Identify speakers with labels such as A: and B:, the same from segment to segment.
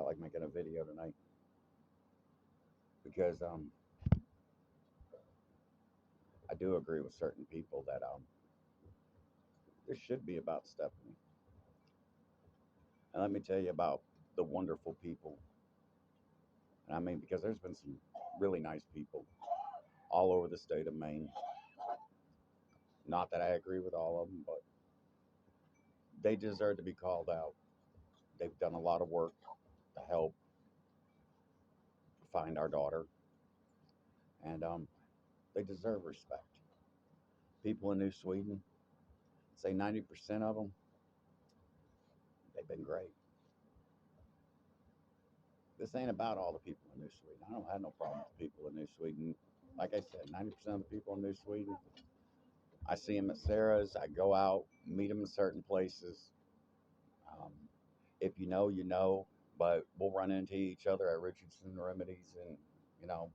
A: felt like making a video tonight because I do agree with certain people that this should be about Stefanie. And let me tell you about the wonderful people. And I mean, because there's been some really nice people all over the state of Maine. Not that I agree with all of them, but they deserve to be called out. They've done a lot of work to help find our daughter, and they deserve respect. People in New Sweden, say 90% of them, they've been great. This ain't about all the people in New Sweden. I don't have no problem with the people in New Sweden. Like I said, 90% of the people in New Sweden, I see them at Sarah's. I go out, meet them in certain places. Um, if you know, you know. But we'll run into each other at Richardson Remedies, and you know.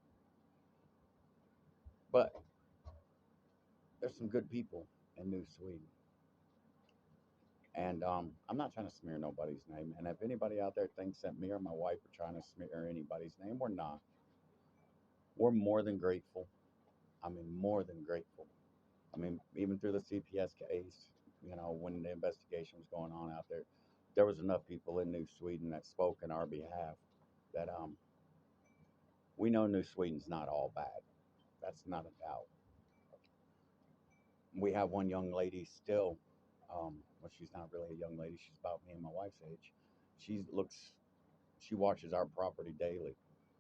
A: But there's some good people in New Sweden, and I'm not trying to smear nobody's name. And if anybody out there thinks that me or my wife are trying to smear anybody's name, we're not. We're more than grateful. I mean, more than grateful. I mean, even through the CPS case, you know, when the investigation was going on out there, there was enough people in New Sweden that spoke in our behalf that we know New Sweden's not all bad. That's not a doubt. We have one young lady still. Well, she's not really a young lady. She's about me and my wife's age. She watches our property daily.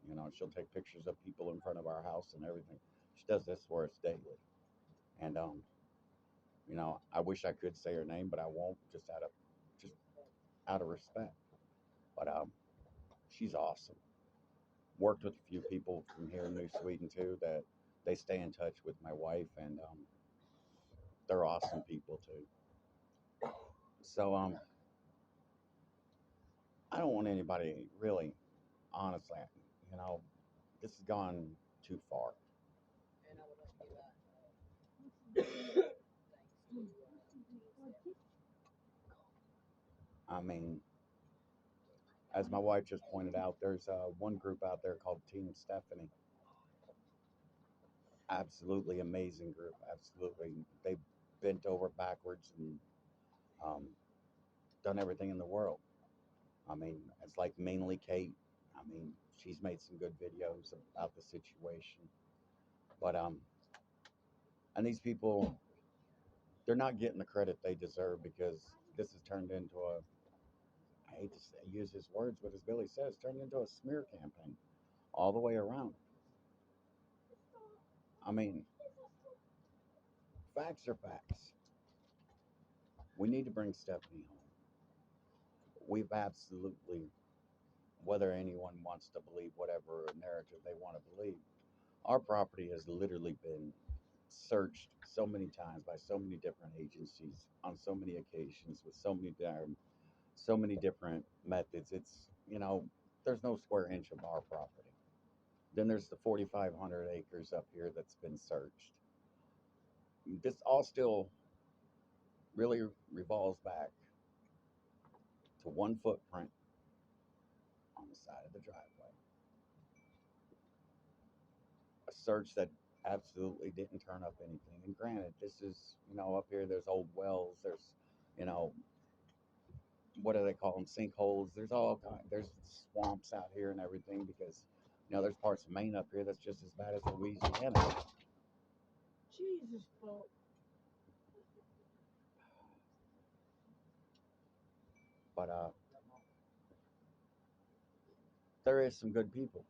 A: You know, she'll take pictures of people in front of our house and everything. She does this for us daily. And you know, I wish I could say her name, but I won't, just out of respect. But she's awesome. Worked with a few people from here in New Sweden too that they stay in touch with my wife, and they're awesome people too. So I don't want anybody really, honestly, you know, this has gone too far. I mean, as my wife just pointed out, there's one group out there called Team Stefanie. Absolutely amazing group. Absolutely, they bent over backwards and um, done everything in the world. I mean, it's like mainly Kate. I mean, she's made some good videos about the situation. But and these people, they're not getting the credit they deserve because this has turned into a. I hate to say, use his words, but as Billy says, turned into a smear campaign all the way around. I mean, facts are facts. We need to bring Stefanie home. We've absolutely, whether anyone wants to believe whatever narrative they want to believe, our property has literally been searched so many times by so many different agencies on so many occasions with so many different methods. It's, you know, there's no square inch of our property. Then there's the 4,500 acres up here that's been searched. This all still really revolves back to one footprint on the side of the driveway. A search that absolutely didn't turn up anything. And granted, this is, you know, up here there's old wells, there's, you know, what do they call them, sinkholes. There's all kind. There's swamps out here and everything because, you know, there's parts of Maine up here that's just as bad as Louisiana.
B: Jesus, folks.
A: But there is some good people,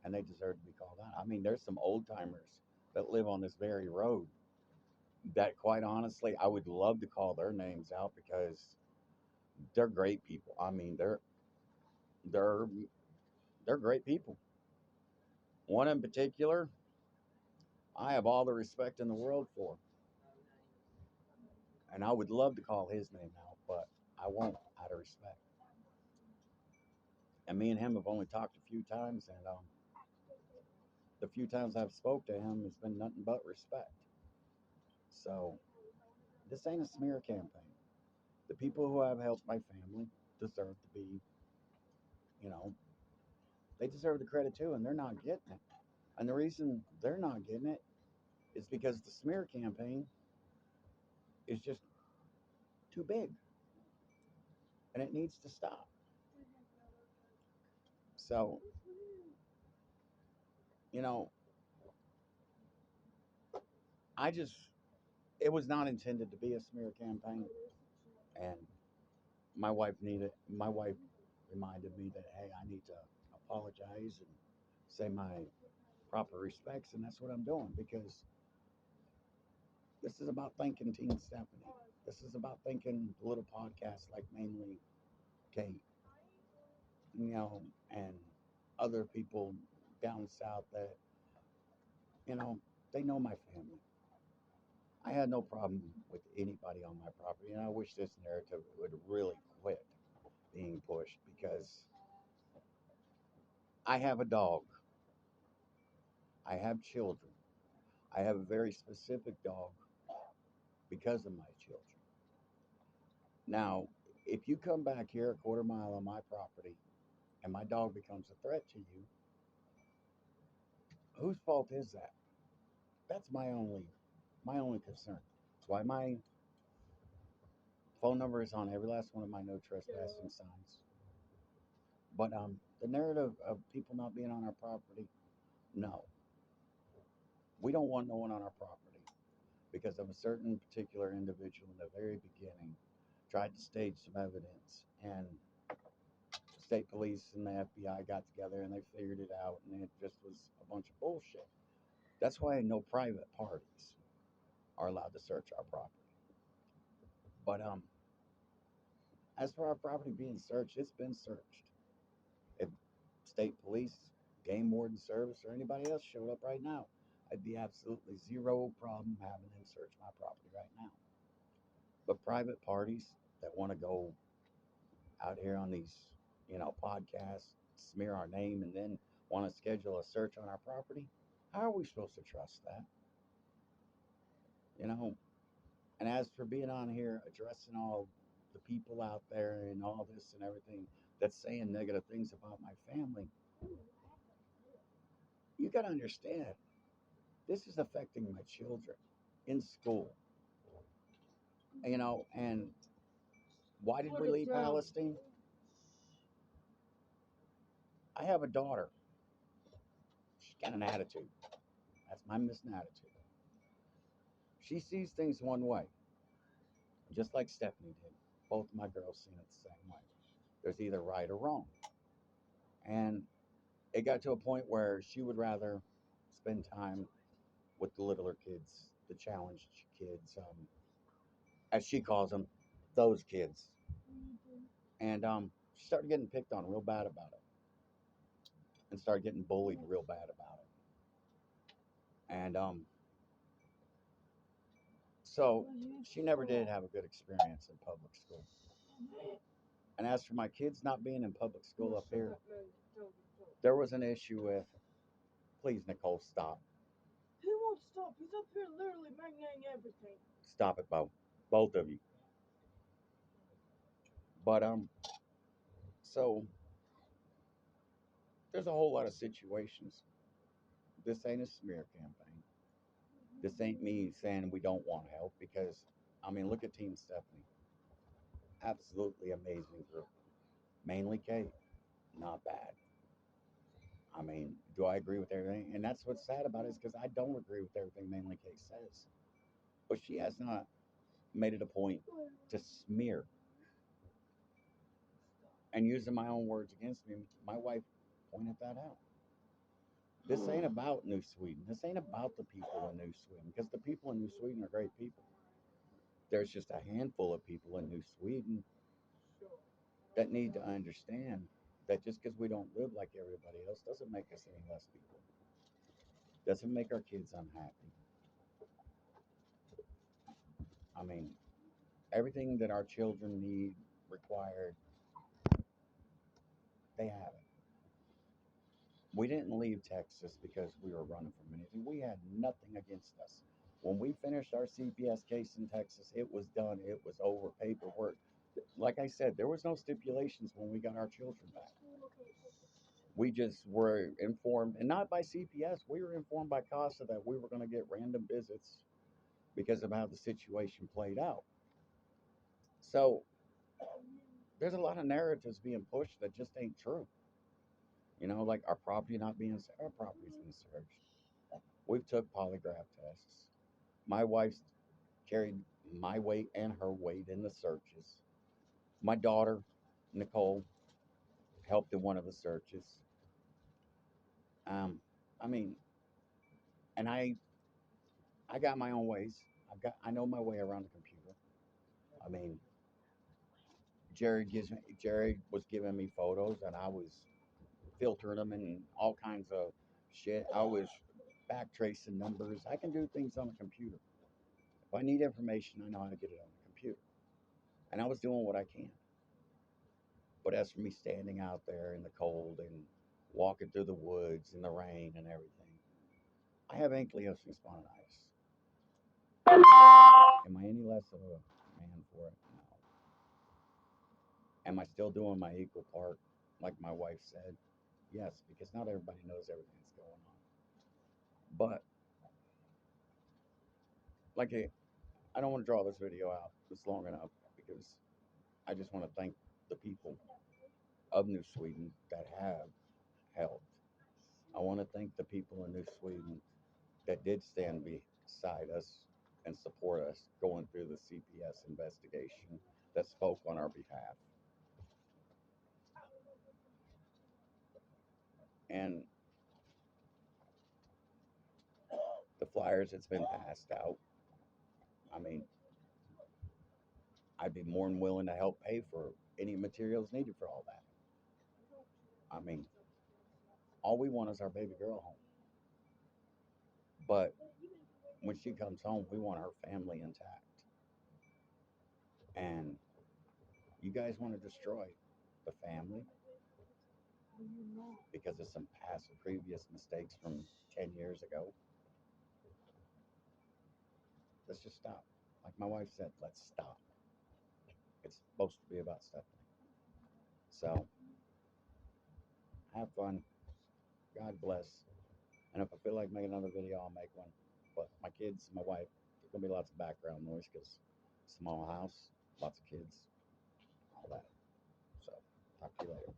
A: and they deserve to be called out. I mean, there's some old timers that live on this very road that, quite honestly, I would love to call their names out because they're great people. I mean, they're they're great people. One in particular, I have all the respect in the world for, and I would love to call his name out, but I won't out of respect. And me and him have only talked a few times, and the few times I've spoke to him has been nothing but respect. So this ain't a smear campaign. The people who have helped my family deserve to be you know, they deserve the credit too, and they're not getting it. And the reason they're not getting it is because the smear campaign is just too big, and it needs to stop. So, you know, I just, it was not intended to be a smear campaign. And my wife reminded me that, hey, I need to apologize and say my proper respects. And that's what I'm doing because this is about thanking Team Stephanie. This is about thanking little podcasts like Mainly, Kate, and other people down south that, you know, they know my family. I had no problem with anybody on my property, and I wish this narrative would really quit being pushed because I have a dog. I have children. I have a very specific dog because of my children. Now, if you come back here a quarter mile on my property and my dog becomes a threat to you, whose fault is that? That's my only concern. That's why my phone number is on every last one of my no trespassing signs. But the narrative of people not being on our property, no, we don't want no one on our property because of a certain particular individual in the very beginning tried to stage some evidence, and the state police and the FBI got together and they figured it out, and it just was a bunch of bullshit. That's why no private parties are allowed to search our property. But as for our property being searched, it's been searched. If state police, game warden service, or anybody else showed up right now, I'd be absolutely zero problem having them search my property right now. But private parties that want to go out here on these, podcasts, smear our name, and then want to schedule a search on our property, how are we supposed to trust that? You know, and as for being on here addressing all the people out there and all this and everything that's saying negative things about my family, you got to understand this is affecting my children in school. And why did we leave Palestine? I have a daughter. She's got an attitude. That's my missing attitude. She sees things one way, just like Stephanie did. Both of my girls seen it the same way. There's either right or wrong. And it got to a point where she would rather spend time with the littler kids, the challenged kids, as she calls them, those kids. And she started getting picked on real bad about it and started getting bullied real bad about it. And so she never did have a good experience in public school. And as for my kids not being in public school up here, there was an issue with, please, Nicole, stop.
B: He won't stop. He's up here literally banging everything.
A: Stop it, both of you. But so there's a whole lot of situations. This ain't a smear campaign. This ain't me saying we don't want help because, I mean, look at Team Stephanie. Absolutely amazing group. Mainly Kate, not bad. I mean, do I agree with everything? And that's what's sad about it is because I don't agree with everything Mainly Kate says. But she has not made it a point to smear. And using my own words against me, my wife pointed that out. This ain't about New Sweden. This ain't about the people in New Sweden because the people in New Sweden are great people. There's just a handful of people in New Sweden that need to understand that just because we don't live like everybody else doesn't make us any less people. Doesn't make our kids unhappy. I mean, everything that our children need, required, they have it. We didn't leave Texas because we were running from anything. We had nothing against us. When we finished our CPS case in Texas, it was done. It was over. Paperwork. Like I said, there was no stipulations when we got our children back. We just were informed, and not by CPS. We were informed by CASA that we were going to get random visits because of how the situation played out. So there's a lot of narratives being pushed that just ain't true. Like our property not being our property's been searched. We've took polygraph tests. My wife's carried my weight and her weight in the searches. My daughter, Nicole, helped in one of the searches. I mean, and I got my own ways. I know my way around the computer. I mean, Jared was giving me photos, and I was filtering them and all kinds of shit. I was back tracing numbers. I can do things on a computer. If I need information, I know how to get it on the computer. And I was doing what I can. But as for me standing out there in the cold and walking through the woods in the rain and everything, I have ankylosing spondylitis. Am I any less of a man for it? No. Am I still doing my equal part, like my wife said? Yes, because not everybody knows everything that's going on. But like I don't want to draw this video out. It's long enough because I just want to thank the people of New Sweden that have helped. I want to thank the people in New Sweden that did stand beside us and support us going through the CPS investigation that spoke on our behalf. And the flyers that's been passed out, I mean, I'd be more than willing to help pay for any materials needed for all that. I mean, all we want is our baby girl home. But when she comes home, we want her family intact. And you guys want to destroy the family because of some past previous mistakes from 10 years ago. Let's just stop. Like my wife said, let's stop. It's supposed to be about Stefanie. So have fun. God bless. And if I feel like making another video, I'll make one. But my kids, my wife, there's going to be lots of background noise because small house, lots of kids, all that. So talk to you later.